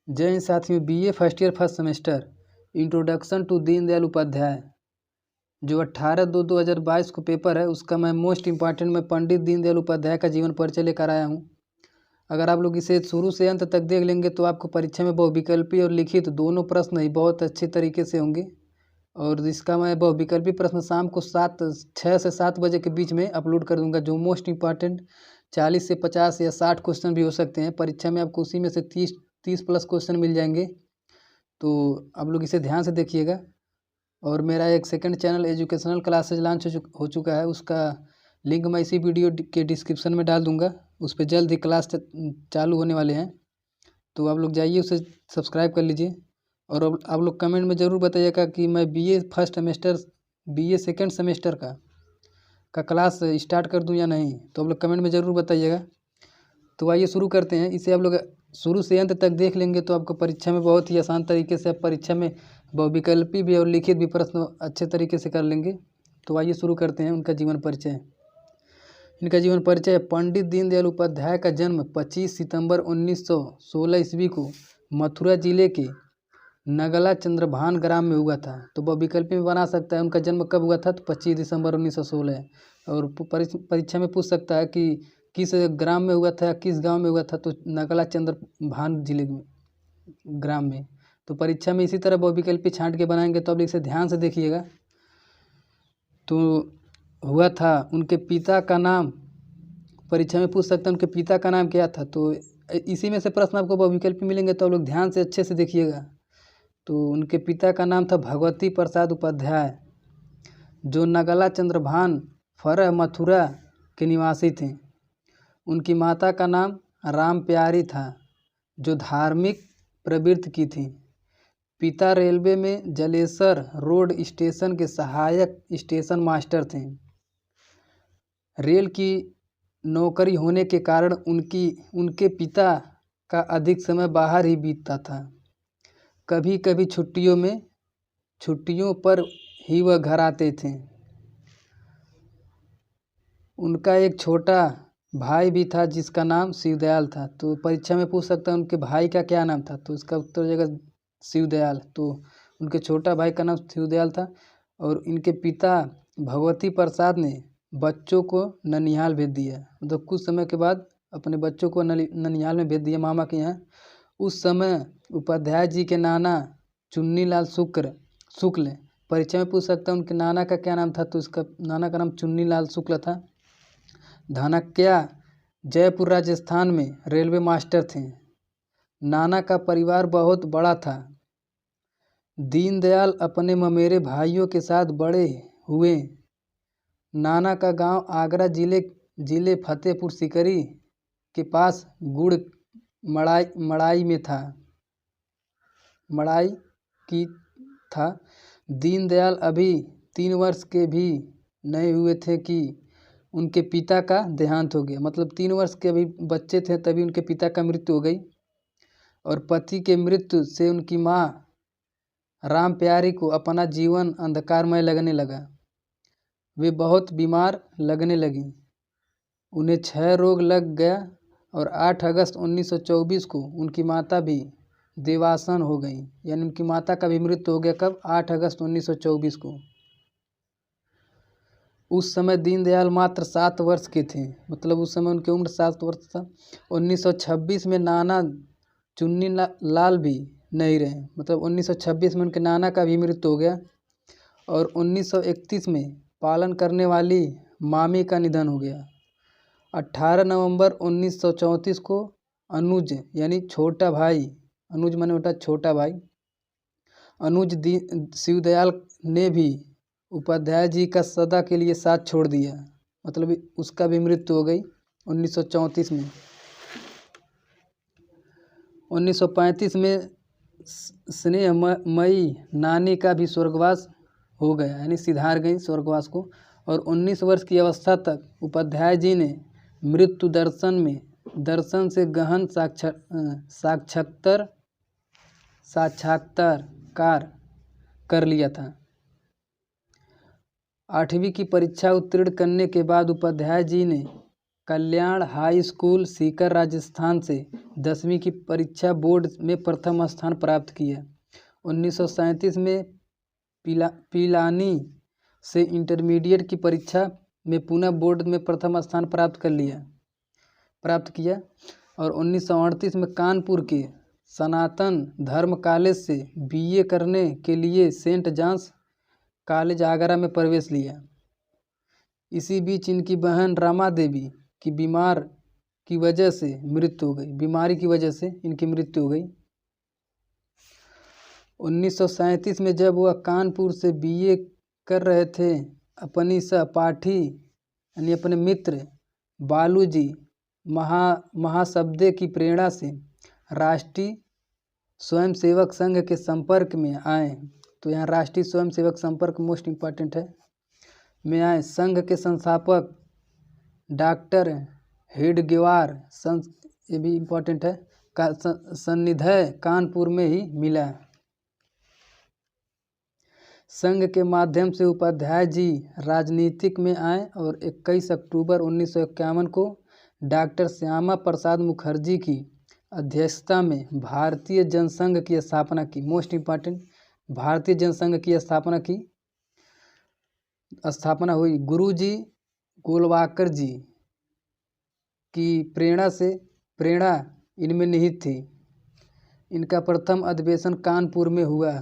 जय हिंद साथियों, BA first year first semester introduction to Deendayal Upadhyay जो 18/2/2022 को पेपर है, उसका मैं मोस्ट इम्पॉर्टेंट मैं पंडित दीनदयाल उपाध्याय का जीवन परिचय लेकर आया हूँ। अगर आप लोग इसे शुरू से अंत तक देख लेंगे तो आपको परीक्षा में बहुविकल्पी और लिखित दोनों प्रश्न ही बहुत अच्छे तरीके से होंगे। और इसका मैं बहुविकल्पी प्रश्न शाम को 6 से 7 बजे के बीच में अपलोड कर दूंगा, जो मोस्ट इम्पॉर्टेंट 40 से 50 या 60 क्वेश्चन भी हो सकते हैं। परीक्षा में आपको उसी में से 30 प्लस क्वेश्चन मिल जाएंगे। तो आप लोग इसे ध्यान से देखिएगा। और मेरा एक second channel educational classes launch हो चुका है, उसका लिंक मैं इसी वीडियो के डिस्क्रिप्शन में डाल दूंगा। उस पर जल्द ही क्लास चालू होने वाले हैं, तो आप लोग जाइए उसे सब्सक्राइब कर लीजिए। और आप लोग कमेंट में ज़रूर बताइएगा कि मैं BA first semester BA second semester का क्लास स्टार्ट कर दूं या नहीं, तो आप लोग कमेंट में ज़रूर बताइएगा। तो आइए शुरू करते हैं। इसे आप लोग शुरू से अंत तक देख लेंगे तो आपको परीक्षा में बहुत ही आसान तरीके से आप परीक्षा में बहुविकल्पी भी और लिखित भी प्रश्न अच्छे तरीके से कर लेंगे। तो आइए शुरू करते हैं उनका जीवन परिचय। इनका जीवन परिचय: पंडित दीनदयाल उपाध्याय का जन्म 25 सितंबर 1916 ईस्वी को मथुरा जिले के नगला चंद्रभान ग्राम में हुआ था। तो बहुविकल्पी में बना सकता है उनका जन्म कब हुआ था, तो 25 दिसंबर 1916। और परीक्षा में पूछ सकता है कि किस ग्राम में हुआ था, किस गांव में हुआ था, तो नगला चंद्रभान जिले में ग्राम में। तो परीक्षा में इसी तरह बहुविकल्पी छांट के बनाएंगे, तो आप इसे ध्यान से देखिएगा। तो हुआ था उनके पिता का नाम, परीक्षा में पूछ सकते हैं उनके पिता का नाम क्या था। तो इसी में से प्रश्न आपको बहुविकल्पी मिलेंगे, तो आप लोग ध्यान से अच्छे से देखिएगा। तो उनके पिता का नाम था भगवती प्रसाद उपाध्याय, जो नगला चंद्रभान फरह मथुरा के निवासी थे। उनकी माता का नाम राम प्यारी था, जो धार्मिक प्रवृत्ति की थी। पिता रेलवे में जलेसर रोड स्टेशन के सहायक स्टेशन मास्टर थे। रेल की नौकरी होने के कारण उनके पिता का अधिक समय बाहर ही बीतता था। कभी कभी छुट्टियों पर ही वह घर आते थे। उनका एक छोटा भाई भी था जिसका नाम शिवदयाल था। तो परीक्षा में पूछ सकता है उनके भाई का क्या नाम था, तो इसका उत्तर हो जाएगा शिवदयाल। तो उनके छोटा भाई का नाम शिवदयाल था। और इनके पिता भगवती प्रसाद ने बच्चों को ननिहाल भेज दिया, मतलब कुछ समय के बाद अपने बच्चों को ननिहाल में भेज दिया मामा के यहाँ। उस समय उपाध्याय जी के नाना चुन्नीलाल शुक्ल, परीक्षा में पूछ सकता है उनके नाना का क्या नाम था, तो इसका नाना का नाम चुन्नीलाल शुक्ल था। धनक्या जयपुर राजस्थान में रेलवे मास्टर थे। नाना का परिवार बहुत बड़ा था। दीनदयाल अपने ममेरे भाइयों के साथ बड़े हुए। नाना का गांव आगरा जिले फतेहपुर सीकरी के पास गुड़ मड़ाई में था। दीनदयाल अभी 3 वर्ष के भी नहीं हुए थे कि उनके पिता का देहांत हो गया, मतलब 3 वर्ष के अभी बच्चे थे तभी उनके पिता का मृत्यु हो गई। और पति के मृत्यु से उनकी माँ राम प्यारी को अपना जीवन अंधकारमय लगने लगा। वे बहुत बीमार लगने लगी। उन्हें क्षय रोग लग गया और 8 अगस्त 1924 को उनकी माता भी देवासन हो गई, यानी उनकी माता का भी मृत्यु हो गया। कब? 8 अगस्त 1924 को। उस समय दीनदयाल मात्र 7 वर्ष के थे, मतलब उस समय उनकी उम्र 7 वर्ष था। 1926 में नाना चुन्नीलाल भी नहीं रहे, मतलब 1926 में उनके नाना का भी मृत्यु हो गया। और 1931 में पालन करने वाली मामी का निधन हो गया। 18 नवंबर 1934 को अनुज यानी छोटा भाई, अनुज माने होता छोटा भाई, अनुज शिवदयाल ने भी उपाध्याय जी का सदा के लिए साथ छोड़ दिया, मतलब उसका भी मृत्यु हो गई 1934 में। 1935 में स्नेहमयी नानी का भी स्वर्गवास हो गया, यानी सिधार गई स्वर्गवास को। और 19 वर्ष की अवस्था तक उपाध्याय जी ने मृत्यु दर्शन से गहन साक्षात्कार कर लिया था। 8वीं की परीक्षा उत्तीर्ण करने के बाद उपाध्याय जी ने कल्याण हाई स्कूल सीकर राजस्थान से 10वीं की परीक्षा बोर्ड में प्रथम स्थान प्राप्त किया। 1937 में पिलानी से इंटरमीडिएट की परीक्षा में पुनः बोर्ड में प्रथम स्थान प्राप्त किया और 1938 में कानपुर के सनातन धर्म कॉलेज से बीए करने के लिए सेंट जॉन्स कॉलेज आगरा में प्रवेश लिया। इसी बीच इनकी बहन रमा देवी की बीमारी की वजह से इनकी मृत्यु हो गई। 1937 में जब वह कानपुर से बीए कर रहे थे, अपनी सहपाठी यानी अपने मित्र बालूजी महासब्दे की प्रेरणा से राष्ट्रीय स्वयंसेवक संघ के संपर्क में आए। तो यहाँ राष्ट्रीय स्वयंसेवक संपर्क मोस्ट इम्पॉर्टेंट है, में आए। संघ के संस्थापक डॉक्टर हेडगेवार ये भी इम्पोर्टेंट है का सन्निधि कानपुर में ही मिला। संघ के माध्यम से उपाध्याय जी राजनीतिक में आए और 21 अक्टूबर 1951 को डॉक्टर श्यामा प्रसाद मुखर्जी की अध्यक्षता में भारतीय जनसंघ की स्थापना की। मोस्ट इम्पॉर्टेंट, भारतीय जनसंघ की स्थापना हुई। गुरुजी गोलवाकर जी की प्रेरणा इनमें निहित थी। इनका प्रथम अधिवेशन कानपुर में हुआ।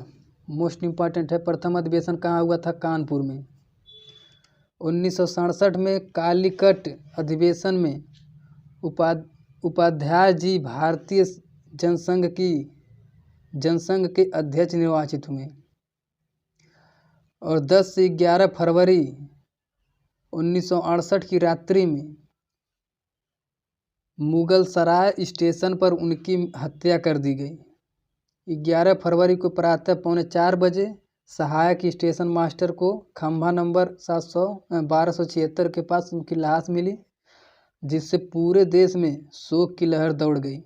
मोस्ट इम्पॉर्टेंट है, प्रथम अधिवेशन कहाँ हुआ था? कानपुर में। 1967 में कालीकट अधिवेशन में उपाध्याय जी भारतीय जनसंघ के अध्यक्ष निर्वाचित हुए और 10 से 11 फरवरी 1968 की रात्रि में मुगल सराय स्टेशन पर उनकी हत्या कर दी गई। 11 फरवरी को प्रातः 3:45 बजे सहायक स्टेशन मास्टर को खंभा नंबर 1276 के पास उनकी लाश मिली, जिससे पूरे देश में शोक की लहर दौड़ गई।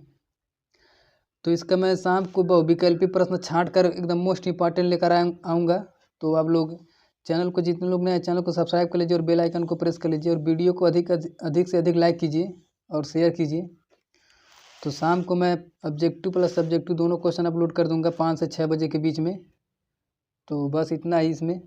तो इसका मैं शाम को बहुविकल्पी प्रश्न छांट कर एकदम मोस्ट इम्पॉर्टेंट लेकर आऊँगा। तो आप लोग चैनल को, जितने लोग नए चैनल को सब्सक्राइब कर लीजिए और बेल आइकन को प्रेस कर लीजिए और वीडियो को अधिक से अधिक लाइक कीजिए और शेयर कीजिए। तो शाम को मैं ऑब्जेक्टिव प्लस सब्जेक्टिव दोनों क्वेश्चन अपलोड कर दूंगा 5 से 6 बजे के बीच में। तो बस इतना ही इसमें।